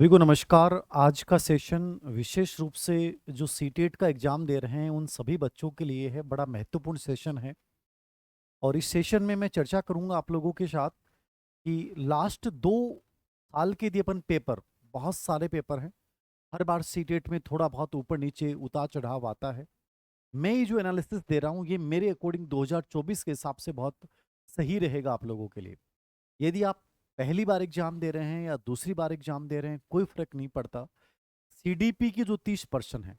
सभी को नमस्कार। आज का सेशन विशेष रूप से जो सीटेट का एग्ज़ाम दे रहे हैं उन सभी बच्चों के लिए है। बड़ा महत्वपूर्ण सेशन है और इस सेशन में मैं चर्चा करूंगा आप लोगों के साथ कि लास्ट 2 साल के दिए अपन पेपर, बहुत सारे पेपर हैं। हर बार सीटेट में थोड़ा बहुत ऊपर नीचे उतार चढ़ाव आता है। मैं ये जो एनालिसिस दे रहा हूँ ये मेरे अकॉर्डिंग 2024 के हिसाब से बहुत सही रहेगा आप लोगों के लिए। यदि आप पहली बार एग्जाम दे रहे हैं या दूसरी बार एग्जाम दे रहे हैं कोई फर्क नहीं पड़ता। सीडीपी की जो 30% है,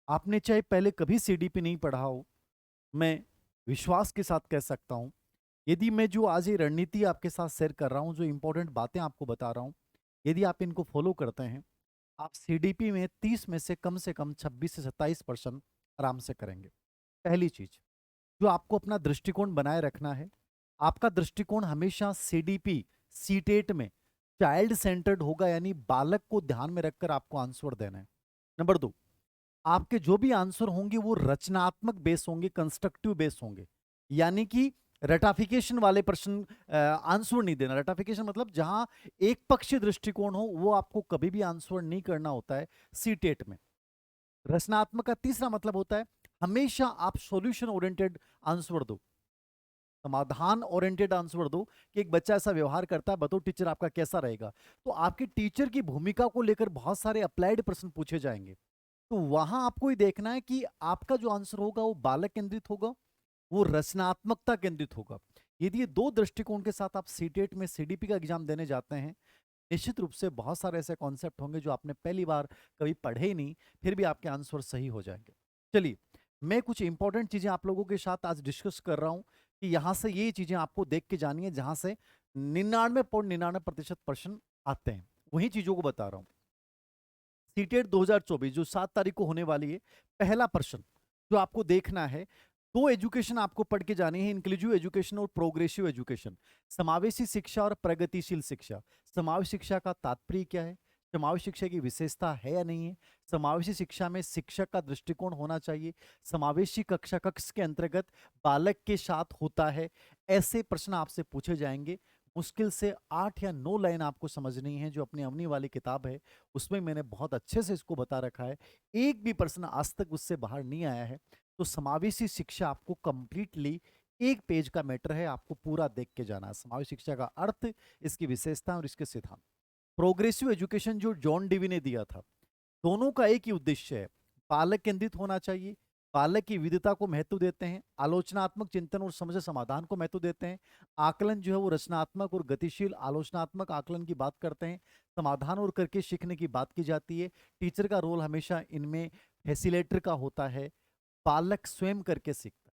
आपने चाहे पहले कभी सीडीपी नहीं पढ़ा हो, मैं विश्वास के साथ कह सकता हूं, यदि मैं जो आज ये रणनीति आपके साथ शेयर कर रहा हूं, जो इंपॉर्टेंट बातें आपको बता रहा हूं, यदि आप इनको फॉलो करते हैं, आप सीडीपी में 30 में से कम 26 से 27% आराम से करेंगे। पहली चीज जो आपको अपना दृष्टिकोण बनाए रखना है, आपका दृष्टिकोण हमेशा सीडीपी सीटेट में चाइल्ड सेंटर्ड होगा, यानी बालक को ध्यान में रखकर आपको आंसर देना है। नंबर 2, आपके जो भी आंसर होंगे वो रचनात्मक बेस होंगे, कंस्ट्रक्टिव बेस होंगे। यानी कि रटाफिकेशन वाले प्रश्न आंसर नहीं देना। रटाफिकेशन मतलब जहां एक पक्षीय दृष्टिकोण हो वो आपको कभी भी आंसर नहीं करना होता है सीटेट में। रचनात्मक का तीसरा मतलब होता है हमेशा आप सॉल्यूशन ओरिएंटेड आंसर दो, समाधान ओरिएंटेड आंसर दो। कि एक बच्चा ऐसा व्यवहार करता है, बताओ टीचर आपका कैसा रहेगा। तो आपके टीचर की भूमिका को लेकर बहुत सारे अप्लाइड प्रश्न पूछे जाएंगे। तो वहां आपको ये देखना है कि आपका जो आंसर होगा वो बालक केंद्रित होगा, वो रचनात्मकता केंद्रित होगा। यदि ये दो दृष्टिकोण के साथ आप सीटेट में सीडीपी का एग्जाम देने जाते हैं, निश्चित रूप से बहुत सारे ऐसे कॉन्सेप्ट होंगे जो आपने पहली बार कभी पढ़े ही नहीं, फिर भी आपके आंसर सही हो जाएंगे। चलिए, मैं कुछ इंपॉर्टेंट चीजें आप लोगों के साथ आज डिस्कस कर रहा हूं कि यहां से ये चीजें आपको देख के जानी है जहां से 99.99% प्रश्न आते हैं, वही चीजों को बता रहा हूं। सीटेट 2024 जो 7 तारीख को होने वाली है, पहला प्रश्न जो आपको देखना है, दो एजुकेशन आपको पढ़ के जानी है, इंक्लूसिव एजुकेशन और प्रोग्रेसिव एजुकेशन। समावेशी शिक्षा और प्रगतिशील शिक्षा। समावेशी शिक्षा का तात्पर्य क्या है, समावेशी शिक्षा की विशेषता है या नहीं है, समावेशी शिक्षा में शिक्षक का दृष्टिकोण होना चाहिए, समावेशी कक्षा कक्ष के अंतर्गत बालक के साथ होता है। ऐसे प्रश्न आपसे पूछे जाएंगे। मुश्किल से 8 या 9 लाइन आपको समझनी है। जो अपनी अवनी वाली किताब है उसमें मैंने बहुत अच्छे से इसको बता रखा है, एक भी प्रश्न आज तक उससे बाहर नहीं आया है। तो समावेशी शिक्षा आपको कंप्लीटली एक पेज का मैटर है, आपको पूरा देख के जाना है। समावेशी शिक्षा का अर्थ, इसकी विशेषता और इसके सिद्धांत। प्रोग्रेसिव एजुकेशन जो जॉन डीवी ने दिया था, दोनों का एक ही उद्देश्य है, बालक केंद्रित होना चाहिए। बालक की विविधता को महत्व देते हैं, आलोचनात्मक चिंतन और समझ समाधान को महत्व देते हैं। आकलन जो है वो रचनात्मक और गतिशील आलोचनात्मक आकलन की बात करते हैं। समाधान और करके सीखने की बात की जाती है। टीचर का रोल हमेशा इनमें फैसिलेटर का होता है। बालक स्वयं करके सीखता है।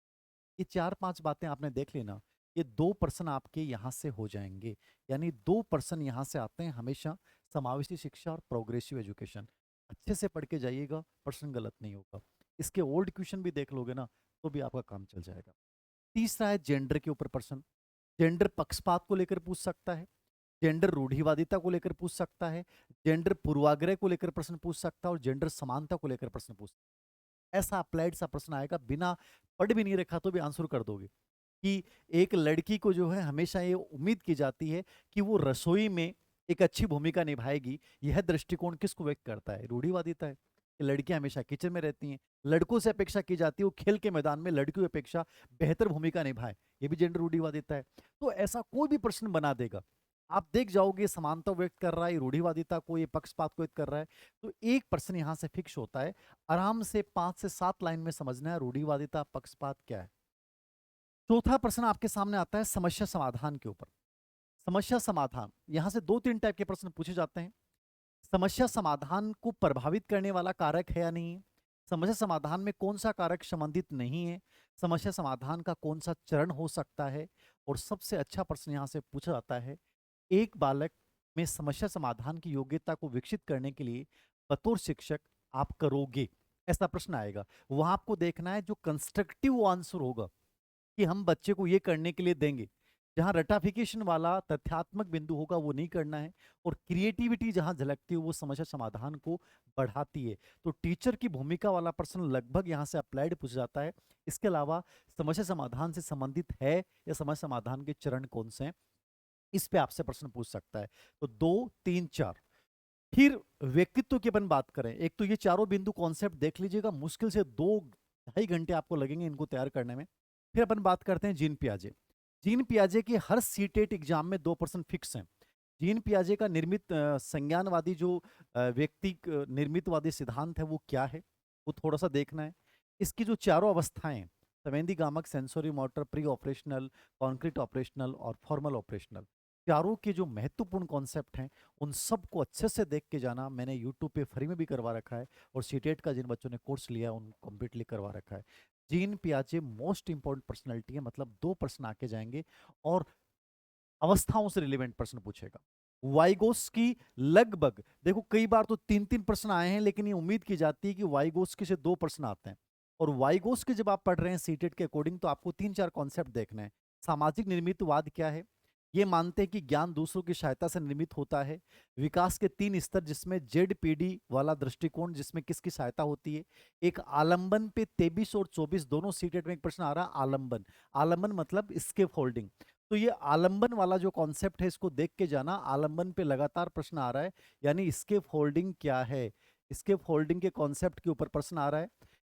ये 4-5 बातें आपने देख लेना, ये 2% आपके यहाँ से हो जाएंगे। यानी 2% यहाँ से आते हैं हमेशा, समावेशी शिक्षा और प्रोग्रेसिव एजुकेशन। अच्छे से पढ़ के जाइएगा, प्रश्न गलत नहीं होगा। इसके ओल्ड क्वेश्चन भी देख लोगे ना तो भी आपका काम चल जाएगा। तीसरा है जेंडर के ऊपर प्रश्न। जेंडर पक्षपात को लेकर पूछ सकता है, जेंडर रूढ़िवादिता को लेकर पूछ सकता है, जेंडर पूर्वाग्रह को लेकर प्रश्न पूछ सकता है और जेंडर समानता को लेकर प्रश्न पूछ सकता है। ऐसा अप्लाइड सा प्रश्न आएगा, बिना पढ़ भी नहीं रखा तो भी आंसर कर दोगे। कि एक लड़की को जो है हमेशा ये उम्मीद की जाती है कि वो रसोई में एक अच्छी भूमिका निभाएगी। यह दृष्टिकोण किसको व्यक्त करता है, रूढ़िवादिता है कि लड़कियां हमेशा किचन में रहती हैं। लड़कों से अपेक्षा की जाती है वो खेल के मैदान में लड़कियों की अपेक्षा बेहतर भूमिका निभाए, ये भी जेंडर रूढ़िवादिता है। तो ऐसा कोई भी प्रश्न बना देगा, आप देख जाओगे समानता व्यक्त कर रहा है, रूढ़िवादिता को, ये पक्षपात को व्यक्त कर रहा है। तो एक प्रश्न यहां से फिक्स होता है, आराम से 5 से 7 लाइन में समझना है रूढ़िवादिता पक्षपात क्या है। चौथा प्रश्न आपके सामने आता है समस्या समाधान के ऊपर। समस्या समाधान, यहां से 2-3 टाइप के प्रश्न पूछे जाते हैं। समस्या समाधान को प्रभावित करने वाला कारक है या नहीं है, समस्या समाधान में कौन सा कारक संबंधित नहीं है, समस्या समाधान का कौन सा चरण हो सकता है। और सबसे अच्छा प्रश्न यहां से पूछा जाता है, एक बालक में समस्या समाधान की योग्यता को विकसित करने के लिए बतौर शिक्षक आप करोगे, ऐसा प्रश्न आएगा। वहां आपको देखना है जो कंस्ट्रक्टिव आंसर होगा कि हम बच्चे को ये करने के लिए देंगे। जहां रटाफिकेशन वाला तथ्यात्मक बिंदु होगा वो नहीं करना है। और क्रिएटिविटी जहां झलकती है वो समस्या समाधान को बढ़ाती है। तो टीचर की भूमिका वाला प्रश्न लगभग यहां से अप्लाइड पूछा जाता है। इसके अलावा समस्या समाधान से संबंधित है या समस्या समाधान के चरण कौन से हैं, इस पे आपसे प्रश्न पूछ सकता है। तो 2, 3, 4 फिर व्यक्तित्व की अपन बात करें, एक तो ये चारों बिंदु कॉन्सेप्ट देख लीजिएगा, मुश्किल से 2 ढाई घंटे आपको लगेंगे इनको तैयार करने में। फिर अपन बात करते हैं जीन पियाजे। जीन पियाजे की हर सीटेट एग्जाम में 2% फिक्स हैं। जीन पियाजे का निर्मित संज्ञानवादी जो व्यक्ति निर्मितवादी सिद्धांत है वो क्या है, वो थोड़ा सा देखना है। इसकी जो चारों अवस्थाएं, संवेदी गामक, sensory motor, pre operational, concrete operational और फॉर्मल ऑपरेशनल, चारों के जो महत्वपूर्ण कॉन्सेप्ट हैं उन सबको अच्छे से देख के जाना। मैंने यूट्यूब पे फ्री में भी करवा रखा है और सीटेट का जिन बच्चों ने कोर्स लिया उन कम्प्लीटली करवा रखा है। जीन पियाजे मोस्ट इंपॉर्टेंट पर्सनैलिटी है, मतलब 2 प्रश्न आके जाएंगे और अवस्थाओं से रिलेवेंट प्रश्न पूछेगा। वाइगोस्की लगभग देखो कई बार तो 3-3 प्रश्न आए हैं, लेकिन ये उम्मीद की जाती है कि वाइगोस्की से 2 प्रश्न आते हैं। और वाइगोस्की जब आप पढ़ रहे हैं सीटेट के अकॉर्डिंग तो आपको 3-4 कॉन्सेप्ट देखने हैं। सामाजिक निर्मितवाद क्या है, ये मानते हैं कि ज्ञान दूसरों की सहायता से निर्मित होता है। विकास के 3 स्तर जिसमें जेड वाला दृष्टिकोण जिसमें किसकी सहायता होती है। एक आलंबन पे 23 और 24 दोनों सीटेट में एक प्रश्न आ रहा है। आलंबन, आलंबन मतलब स्केप होल्डिंग। तो ये आलंबन वाला जो कॉन्सेप्ट है इसको देख के जाना। आलंबन पे लगातार प्रश्न आ रहा है, यानी स्केप होल्डिंग क्या है, स्केप होल्डिंग के कॉन्सेप्ट के ऊपर प्रश्न आ रहा है।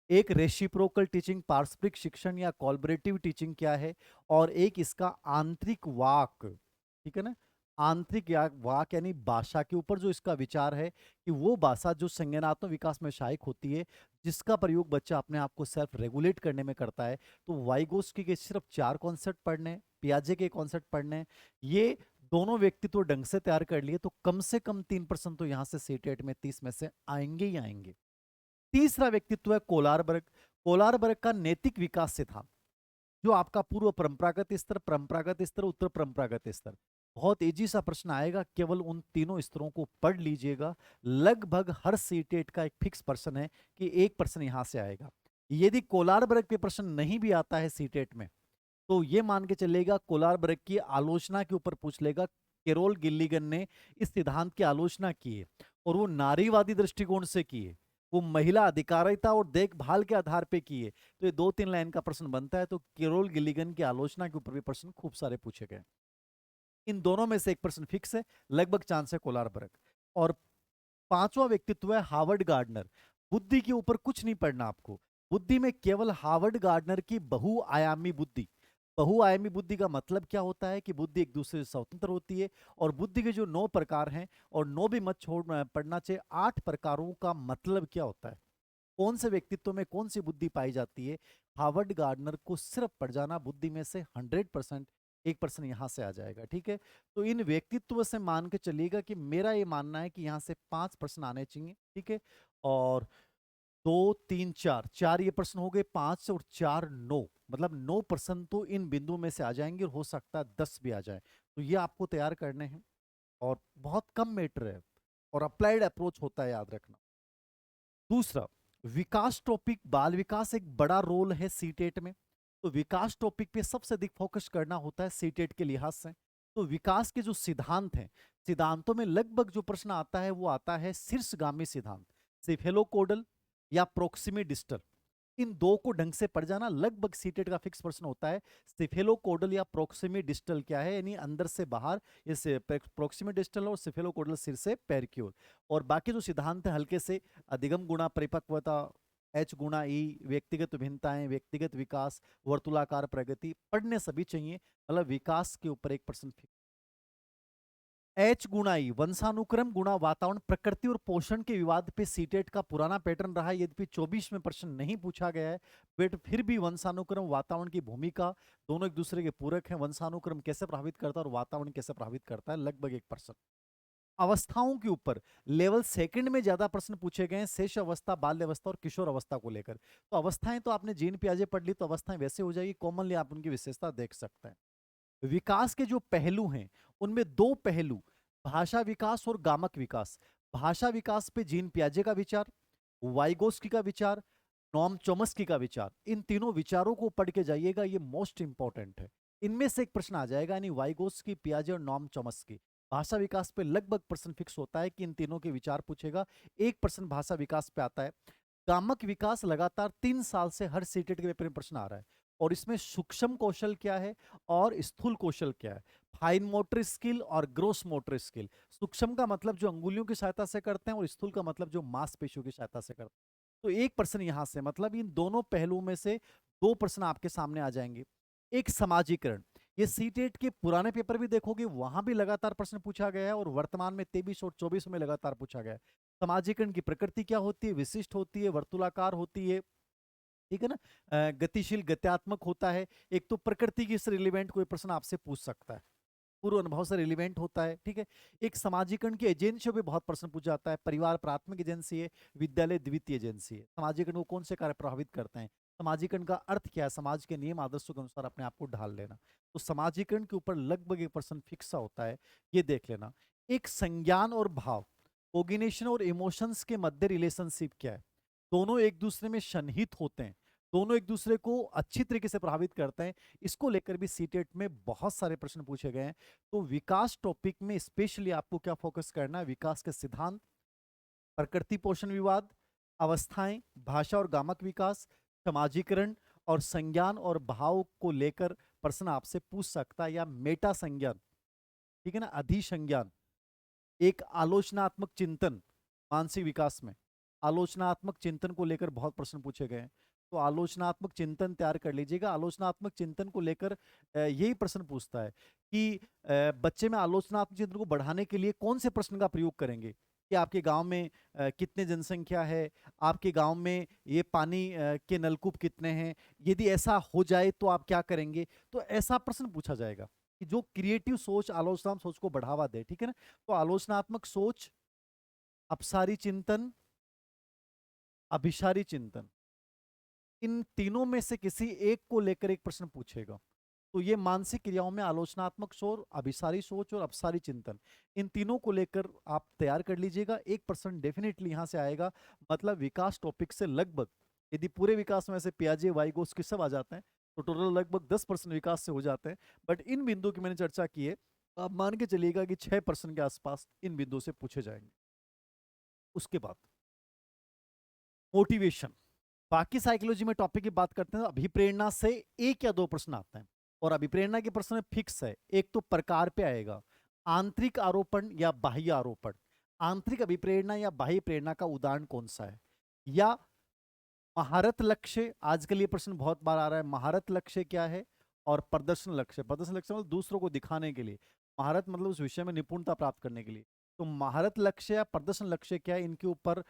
एक रेसिप्रोकल टीचिंग, पारस्परिक शिक्षण या कोलैबोरेटिव टीचिंग क्या है, और एक इसका आंतरिक वाक, ठीक है ना, आंतरिक या वाक यानी भाषा के ऊपर जो इसका विचार है कि वो भाषा जो संज्ञानात्मक विकास में सहायक होती है, जिसका प्रयोग बच्चा अपने आप को सेल्फ रेगुलेट करने में करता है। तो वाइगोस्की के सिर्फ 4 कॉन्सेप्ट पढ़ने, पियाजे के कॉन्सेप्ट पढ़ने, ये दोनों व्यक्तित्व ढंग से तैयार कर लिए तो कम से कम 3% तो यहां से सीटेट में 30 में से आएंगे ही आएंगे। तीसरा व्यक्तित्व है कोलारबर्ग। कोलारबर्ग का नैतिक विकास सिद्धांत, जो आपका पूर्व परंपरागत स्तर, परंपरागत स्तर, उत्तर परंपरागत स्तर, बहुत इजी सा प्रश्न आएगा, केवल उन तीनों स्तरों को पढ़ लीजिएगा। लगभग हर सीटेट का एक फिक्स प्रश्न है कि 1 प्रश्न यहां से आएगा। यदि कोलारबर्ग पे प्रश्न नहीं भी आता है सीटेट में तो ये मान के चलेगा कोलारबर्ग की आलोचना के ऊपर पूछ लेगा। केरोल गिल्लिगन ने इस सिद्धांत की आलोचना की है और वो नारीवादी दृष्टिकोण से की है, वो महिला अधिकारिता और देखभाल के आधार पे की है। तो ये 2-3 लाइन का प्रश्न बनता है। तो केरोल गिल्लिगन की आलोचना के ऊपर भी प्रश्न खूब सारे पूछे गए। इन दोनों में से एक प्रश्न फिक्स है, लगभग चांस है कोलारबर्ग। और पांचवा व्यक्तित्व है हार्वर्ड गार्डनर। बुद्धि के ऊपर कुछ नहीं पढ़ना आपको, बुद्धि में केवल हार्वर्ड गार्डनर की बहुआयामी बुद्धि। बहुआयामी बुद्धि का मतलब क्या होता है कि बुद्धि एक दूसरे से स्वतंत्र होती है, और बुद्धि के जो 9 प्रकार हैं, और 9 भी मत छोड़ पढ़ना चाहिए, 8 प्रकारों का मतलब क्या होता है, कौन से व्यक्तित्व में कौन सी बुद्धि पाई जाती है। हार्वर्ड गार्डनर को सिर्फ पढ़ जाना, बुद्धि में से 100% 1 प्रश्न यहां से आ जाएगा। ठीक है, तो इन व्यक्तित्व से मान के चलिएगा कि मेरा ये मानना है कि यहां से 5 प्रश्न आने चाहिए। ठीक है, और 2, 3, 4 ये प्रश्न हो गए, 5 और 4 9, मतलब 9 प्रश्न तो इन बिंदुओं में से आ जाएंगे, और हो सकता है 10 भी आ जाए। तो ये आपको तैयार करने हैं, और बहुत कम मैटर है और अप्लाइड अप्रोच होता है, याद रखना। दूसरा, विकास टॉपिक, बाल विकास एक बड़ा रोल है सीटेट में। तो विकास टॉपिक पे सबसे अधिक फोकस करना होता है सीटेट के लिहाज से। तो विकास के जो सिद्धांत हैं, सिद्धांतों में लगभग जो प्रश्न आता है वो आता है शीर्षगामी सिद्धांत, सिफेलोकोडल या प्रोक्सिमी डिस्टल। इन दो को ढंग से पढ़ जाना, लगभग सीटेट का फिक्स प्रश्न होता है। सिफेलोकोडल या प्रोक्सिमी डिस्टल क्या है, यानी अंदर से बाहर, ये प्रोक्सिमी डिस्टल और सिफेलोकोडल सिर से पैर की ओर। और बाकी जो सिद्धांत है हल्के से, अधिगम गुणा परिपक्वता, एच गुणा ई, व्यक्तिगत भिन्नताएं, व्यक्तिगत विकास, वर्तुलाकार प्रगति, पढ़ने सभी चाहिए, मतलब विकास के ऊपर 1 प्रश्न। एच गुणा ई, वंशानुक्रम गुणा वातावरण, प्रकृति और पोषण के विवाद पे सीटेट का पुराना पैटर्न रहा है, यद्यपि 24 में प्रश्न नहीं पूछा गया है। बट फिर भी वंशानुक्रम, वातावरण की भूमिका, दोनों एक दूसरे के पूरक हैं। वंशानुक्रम कैसे प्रभावित करता है और वातावरण कैसे प्रभावित करता है, लगभग 1 प्रश्न। अवस्थाओं के ऊपर लेवल सेकंड में ज्यादा प्रश्न पूछे गए हैं, शेष अवस्था, बाल्य अवस्था और किशोर अवस्था को लेकर। तो अवस्थाएं तो आपने जीन पियाजे पढ़ ली, तो अवस्थाएं वैसे हो जाएगी, कॉमनली आप उनकी विशेषता देख सकते हैं। विकास के जो पहलू हैं उनमें 2 पहलू, भाषा विकास और गामक विकास। भाषा विकास पे जीन पियाजे का विचार, वाइगोस्की का विचार, नॉम चॉम्स्की का विचार, इन तीनों विचारों को पढ़ के जाइएगा, ये मोस्ट इंपॉर्टेंट है। इनमें से एक प्रश्न आ जाएगा, यानी वाइगोस्की, पियाजे और नॉम चॉम्स्की। भाषा विकास पे लगभग प्रश्न फिक्स होता है कि इन तीनों के विचार पूछेगा। 1 प्रश्न भाषा विकास पे आता है। गामक विकास लगातार 3 साल से हर सीटेट के पेपर में प्रश्न आ रहा है, और इसमें सूक्ष्म कौशल क्या है और स्थूल कौशल क्या है। फाइन मोटर स्किल और ग्रोस मोटर स्किल। सूक्ष्म का मतलब जो अंगुलियों की सहायता से करते हैं और स्थूल का मतलब जो मांसपेशियों की सहायता से करते हैं। तो एक प्रश्न यहां से, मतलब इन दोनों पहलुओं में से दो प्रश्न आपके सामने आ जाएंगे। एक समाजीकरण, ये सीटेट के पुराने पेपर भी देखोगे वहां भी लगातार प्रश्न पूछा गया है और वर्तमान में 23 और 24 में लगातार पूछा गया है। समाजीकरण की प्रकृति क्या होती है? विशिष्ट होती है, वर्तुलाकार होती है, ठीक है ना, गतिशील, गत्यात्मक होता है। एक तो प्रकृति की से रिलेवेंट कोई प्रश्न आपसे पूछ सकता है, पूर्व अनुभव से रिलेवेंट होता है, ठीक है। एक समाजीकरण की एजेंसियों पे बहुत प्रश्न पूछा जाता है। परिवार प्राथमिक एजेंसी है, विद्यालय द्वितीय एजेंसी है। समाजीकरण को कौन से कार्य प्रभावित करते हैं? समाजीकरण का अर्थ क्या है? समाज के नियम आदर्शों के अनुसार अपने आप को ढाल लेना। तो समाजीकरण के ऊपर लगभग एक प्रश्न फिक्स सा होता है, ये देख लेना। एक संज्ञान और भाव, कोग्निशन और इमोशंस के मध्य रिलेशनशिप क्या है? दोनों एक दूसरे में सन्निहित होते हैं, दोनों एक दूसरे को अच्छी तरीके से प्रभावित करते हैं। इसको लेकर भी सीटेट में बहुत सारे प्रश्न पूछे गए हैं। तो विकास टॉपिक में स्पेशली आपको क्या फोकस करना है? विकास के सिद्धांत, प्रकृति पोषण विवाद, अवस्थाएं, भाषा और गामक विकास, समाजीकरण और संज्ञान और भाव को लेकर प्रश्न आपसे पूछ सकता है। या मेटा संज्ञान, ठीक है ना, अधिसंज्ञान, एक आलोचनात्मक चिंतन, मानसिक विकास में आलोचनात्मक चिंतन को लेकर बहुत प्रश्न पूछे गए हैं। तो आलोचनात्मक चिंतन तैयार कर लीजिएगा। आलोचनात्मक चिंतन को लेकर यही प्रश्न पूछता है कि बच्चे में आलोचनात्मक चिंतन को बढ़ाने के लिए कौन से प्रश्न का प्रयोग करेंगे? कि आपके गांव में कितने जनसंख्या है, आपके गांव में ये पानी के नलकूप कितने हैं, यदि ऐसा हो जाए तो आप क्या करेंगे? तो ऐसा प्रश्न पूछा जाएगा कि जो क्रिएटिव सोच, आलोचनात्मक सोच को बढ़ावा दे, ठीक है ना। तो आलोचनात्मक सोच, अपसारी चिंतन, अभिसारी चिंतन, इन तीनों में से किसी एक को लेकर एक प्रश्न पूछेगा। तो ये मानसिक क्रियाओं में आलोचनात्मक सोच, अभिसारी सोच और अपसारी चिंतन, इन तीनों को लेकर आप तैयार कर लीजिएगा। एक प्रश्न डेफिनेटली यहां से आएगा। मतलब विकास टॉपिक से लगभग, यदि पूरे विकास में से पियाजे, वाइगोस के सब आ जाते हैं तो टोटल लगभग 10% विकास से हो जाते हैं। बट इन बिंदु की मैंने चर्चा की है, आप मान के चलिएगा कि 6% के आसपास इन बिंदु से पूछे जाएंगे। उसके बाद मोटिवेशन, बाकी साइकोलॉजी में टॉपिक की बात करते हैं तो अभिप्रेरणा से एक या दो प्रश्न आते हैं। और अभिप्रेरणा के प्रश्न में फिक्स है, एक तो प्रकार पे आएगा, आंतरिक आरोपण या बाह्य आरोपण। आंतरिक अभिप्रेरणा या बाह्य प्रेरणा का उदाहरण कौन सा है? या महारत लक्ष्य, आजकल ये प्रश्न बहुत बार आ रहा है, महारत लक्ष्य क्या है? और प्रदर्शन लक्ष्य, प्रदर्शन लक्ष्य मतलब दूसरों को दिखाने के लिए, महारत मतलब उस विषय में निपुणता प्राप्त करने के लिए। तो महारत लक्ष्य या प्रदर्शन लक्ष्य क्या है? इनके ऊपर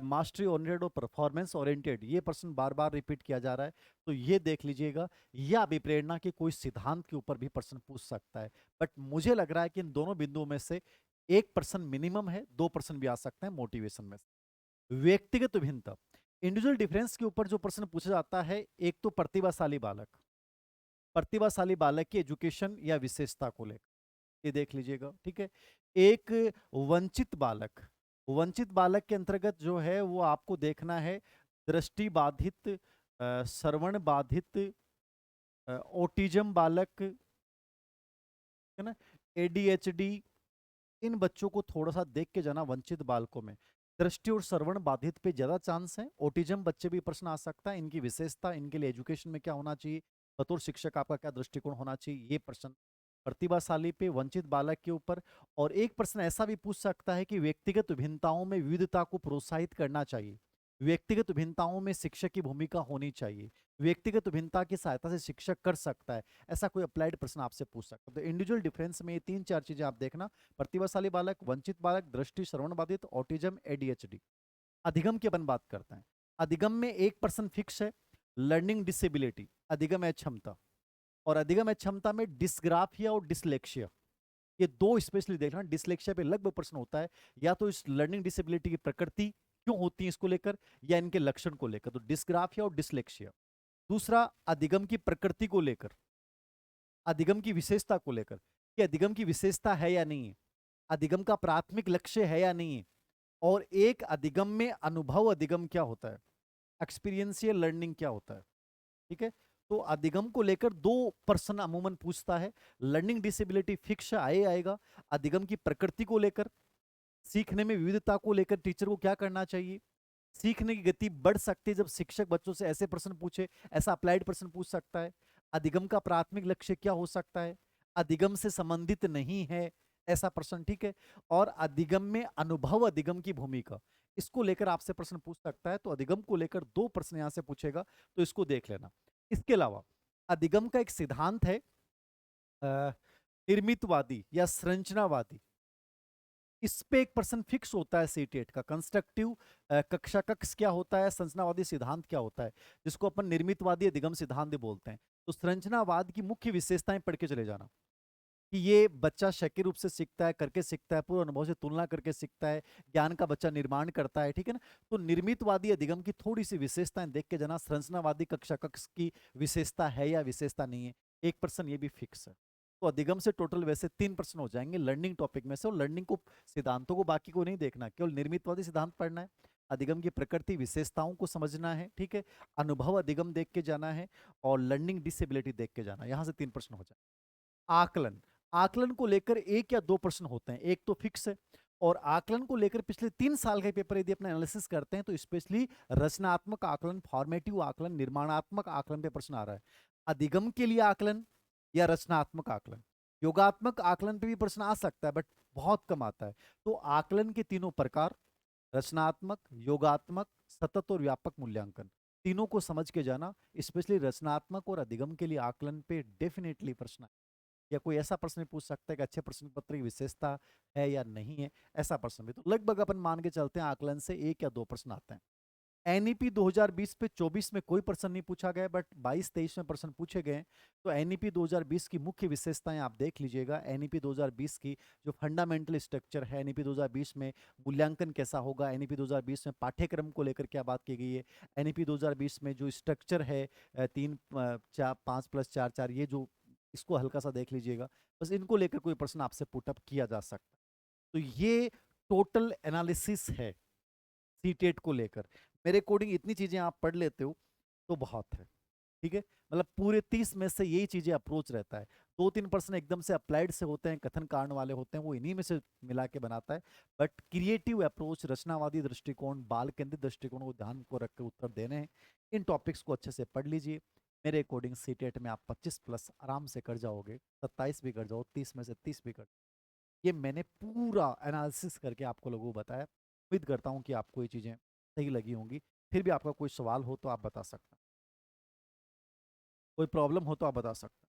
मास्टरी ओरिएंटेड और परफॉर्मेंस ओरिएंटेड, ये प्रश्न बार बार रिपीट किया जा रहा है, तो ये देख लीजिएगा। या अभिप्रेरणा के कोई सिद्धांत के ऊपर भी प्रश्न पूछ सकता है। बट मुझे लग रहा है कि इन दोनों बिंदुओं में से एक प्रश्न मिनिमम है, दो प्रश्न भी आ सकते हैं मोटिवेशन में से। व्यक्तिगत भिन्नता, इंडिविजुअल डिफरेंस के ऊपर जो प्रश्न पूछा जाता है, एक तो प्रतिभाशाली बालक, प्रतिभाशाली बालक की एजुकेशन या विशेषता को लेकर, ये देख लीजिएगा, ठीक है। एक वंचित बालक, वंचित बालक के अंतर्गत जो है वो आपको देखना है दृष्टि बाधित, श्रवण बाधित, ऑटिज्म बालक, है ना, एडीएचडी, इन बच्चों को थोड़ा सा देख के जाना। वंचित बालकों में दृष्टि और श्रवण बाधित पे ज्यादा चांस है। ऑटिज्म बच्चे भी प्रश्न आ सकता है, इनकी विशेषता, इनके लिए एजुकेशन में क्या होना चाहिए, बतौर शिक्षक आपका क्या दृष्टिकोण होना चाहिए, ये प्रश्न प्रतिभाशाली पे, वंचित बालक के ऊपर। और एक प्रश्न ऐसा भी पूछ सकता है कि व्यक्तिगत विभिन्नताओं में विविधता को प्रोत्साहित करना चाहिए, व्यक्तिगत विभिन्नताओं में शिक्षक की भूमिका होनी चाहिए, व्यक्तिगत विभिन्नता की सहायता से शिक्षक कर सकता है, ऐसा कोई अप्लाइड प्रश्न आपसे पूछ सकता है। तो इंडिविजुअल डिफरेंस में ये तीन चार चीजें आप देखना, प्रतिभाशाली बालक, वंचित बालक, दृष्टि श्रवण बाधित, ऑटिज्म, एडीएचडी। अधिगम की अपन बात करते हैं। अधिगम में एक पर्सन फिक्स है, लर्निंग डिसेबिलिटी, अधिगम है क्षमता। और अधिगम है क्षमता में डिस्ग्राफिया और डिसलेक्सिया, ये दो स्पेशली देखना। डिसलेक्सिया पे लगभग प्रश्न होता है, या तो इस लर्निंग डिसेबिलिटी की प्रकृति क्यों होती है इसको लेकर, या इनके लक्षण को लेकर। तो डिस्ग्राफिया और डिसलेक्सिया। दूसरा, अधिगम की प्रकृति को लेकर, अधिगम की विशेषता को लेकर, कि अधिगम की विशेषता है या नहीं है, अधिगम का प्राथमिक लक्ष्य है या नहीं है। और एक अधिगम में अनुभव अधिगम क्या होता है, एक्सपीरियंशियल लर्निंग क्या होता है, ठीक है। तो अधिगम को लेकर दो प्रश्न अमूमन पूछता है। लर्निंग डिसेबिलिटी फिक्स आएगा। अधिगम की प्रकृति को लेकर, सीखने में विविधता को लेकर टीचर को क्या करना चाहिए, सीखने की गति बढ़ सकती है जब शिक्षक बच्चों से ऐसे प्रश्न पूछे, ऐसा अप्लाइड प्रश्न पूछ सकता है। अधिगम का प्राथमिक लक्ष्य क्या हो सकता है, अधिगम से संबंधित नहीं है, ऐसा प्रश्न, ठीक है। और अधिगम में अनुभव अधिगम की भूमिका, इसको लेकर आपसे प्रश्न पूछ सकता है। तो अधिगम को लेकर 2 प्रश्न यहां से पूछेगा, तो इसको देख लेना। इसके अलावा अधिगम का एक सिद्धांत है अ, निर्मितवादी या संरचनावादी। इस पे एक प्रश्न फिक्स होता है सीटेट का। कंस्ट्रक्टिव कक्षा कक्ष क्या होता है, संरचनावादी सिद्धांत क्या होता है, जिसको अपन निर्मितवादी अधिगम सिद्धांत भी बोलते हैं। तो संरचनावाद की मुख्य विशेषताएं पढ़ के चले जाना कि ये बच्चा शैक्षिक रूप से सीखता है, करके सीखता है, पूर्व अनुभव से तुलना करके सीखता है, ज्ञान का बच्चा निर्माण करता है, ठीक है ना। तो निर्मितवादी अधिगम की थोड़ी सी विशेषताएं देख के जाना, संरचनावादी कक्षा कक्ष की विशेषता है या विशेषता नहीं है। एक प्रश्न ये भी फिक्स है। तो अधिगम से टोटल वैसे 3 प्रश्न हो जाएंगे लर्निंग टॉपिक में से, और लर्निंग को सिद्धांतों को बाकी को नहीं देखना, केवल निर्मितवादी सिद्धांत पढ़ना है, अधिगम की प्रकृति विशेषताओं को समझना है, ठीक है, अनुभव अधिगम देख के जाना है, और लर्निंग डिसेबिलिटी देख के जाना। यहां से 3 प्रश्न हो जाए। आकलन, आकलन को लेकर 1 या 2 प्रश्न होते हैं, एक तो फिक्स है। और आकलन को लेकर पिछले 3 साल के पेपर यदि अपना एनालिसिस करते हैं तो स्पेशली रचनात्मक आकलन, फॉर्मेटिव आकलन, निर्माणात्मक आकलन पे प्रश्न आ रहा है। अधिगम के लिए आकलन या रचनात्मक आकलन। योगात्मक आकलन पे भी प्रश्न आ सकता है, बट बहुत कम आता है। तो आकलन के तीनों प्रकार, रचनात्मक, योगात्मक, सतत और व्यापक मूल्यांकन, तीनों को समझ के जाना। स्पेशली रचनात्मक और अधिगम के लिए आकलन पे डेफिनेटली प्रश्न, या कोई ऐसा प्रश्न भी पूछ सकता है कि अच्छे प्रश्न पत्र की विशेषता है या नहीं है, ऐसा प्रश्न भी। तो लगभग अपन मान के चलते हैं आकलन से 1 या 2 प्रश्न आते हैं। एनईपी 2020 पे 24 में कोई प्रश्न नहीं पूछा गया, बट 22-23 में प्रश्न पूछे गए। तो एनईपी 2020 की मुख्य विशेषताएं आप देख लीजिएगा। एनईपी 2020 की जो फंडामेंटल स्ट्रक्चर है, एनईपी 2020 में मूल्यांकन कैसा होगा, एनईपी 2020 में पाठ्यक्रम को लेकर क्या बात की गई है, एनईपी 2020 में जो स्ट्रक्चर है 3 4 5+4 4, ये जो, इसको हल्का सा देख लीजिएगा। बस इनको लेकर कोई प्रश्न आपसे पुटअप किया जा सकता है। तो ये टोटल एनालिसिस है सीटेट को लेकर। मेरे अकॉर्डिंग इतनी चीजें आप पढ़ लेते हो तो बहुत है, ठीक है। मतलब पूरे 30 में से यही चीजें अप्रोच रहता है। 2-3 प्रश्न एकदम से अप्लाइड से होते हैं, कथन कारण वाले होते हैं, वो इन्हीं में से मिला के बनाता है। बट क्रिएटिव अप्रोच, रचनावादी दृष्टिकोण, बाल केंद्रित दृष्टिकोण को ध्यान को रखकर उत्तर देने हैं। इन टॉपिक्स को अच्छे से पढ़ लीजिए। मेरे अकॉर्डिंग सीटेट में आप 25+ आराम से कर जाओगे, 27 भी कर जाओ, 30 में से 30 भी कर। ये मैंने पूरा एनालिसिस करके आपको लोगों को बताया। उम्मीद करता हूँ कि आपको ये चीज़ें सही लगी होंगी। फिर भी आपका कोई सवाल हो तो आप बता सकते हैं, कोई प्रॉब्लम हो तो आप बता सकते हैं।